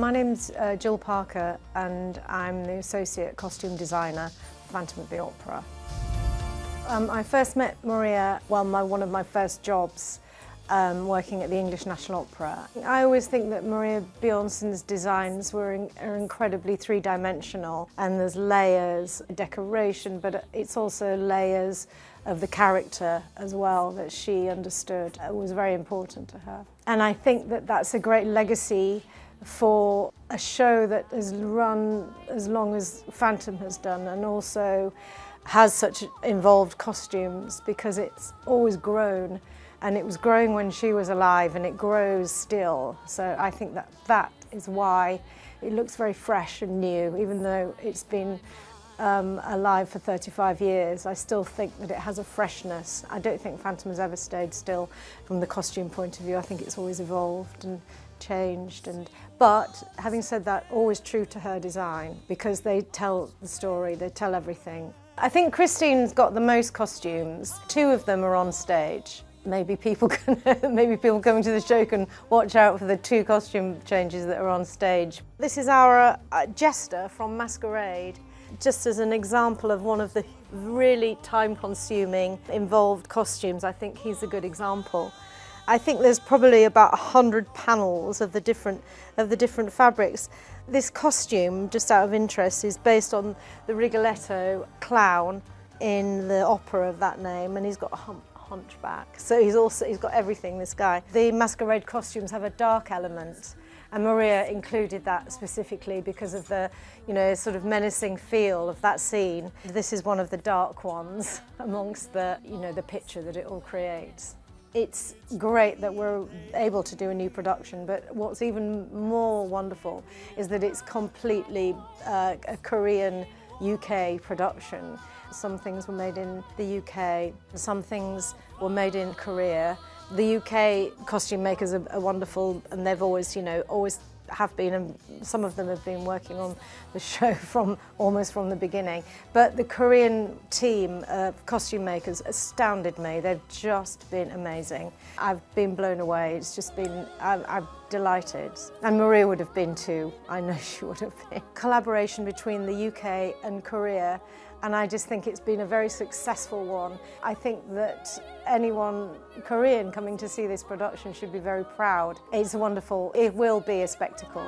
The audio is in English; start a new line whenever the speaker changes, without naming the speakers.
My name's Jill Parker and I'm the Associate Costume Designer for Phantom of the Opera. I first met Maria, one of my first jobs working at the English National Opera. I always think that Maria Bionson's designs are incredibly three-dimensional, and there's layers, decoration, but it's also layers of the character as well that she understood. It was very important to her. And I think that that's a great legacy for a show that has run as long as Phantom has done, and also has such involved costumes, because it's always grown, and it was growing when she was alive and it grows still. So I think that that is why it looks very fresh and new. Even though it's been alive for 35 years, I still think that it has a freshness. I don't think Phantom has ever stayed still from the costume point of view. I think it's always evolved and changed, but having said that, always true to her design, because they tell the story, they tell everything. I think Christine's got the most costumes. 2 of them are on stage. Maybe people coming to the show can watch out for the 2 costume changes that are on stage. This is our jester from Masquerade, just as an example of one of the really time-consuming, involved costumes. I think he's a good example. I think there's probably about 100 panels of the different fabrics. This costume, just out of interest, is based on the Rigoletto clown in the opera of that name, and he's got a hunchback. So he's got everything, this guy. The Masquerade costumes have a dark element, and Maria included that specifically because of the, sort of menacing feel of that scene. This is one of the dark ones amongst the, the picture that it all creates. It's great that we're able to do a new production, but what's even more wonderful is that it's completely a Korean UK production. Some things were made in the UK, some things were made in Korea. The UK costume makers are wonderful, and they've always, always have been, and some of them have been working on the show almost from the beginning. But the Korean team of costume makers astounded me. They've just been amazing. I've been blown away. It's just been, I'm delighted. And Maria would have been too. I know she would have been. Collaboration between the UK and Korea, and I just think it's been a very successful one. I think that anyone Korean coming to see this production should be very proud. It's wonderful. It will be a spectacle.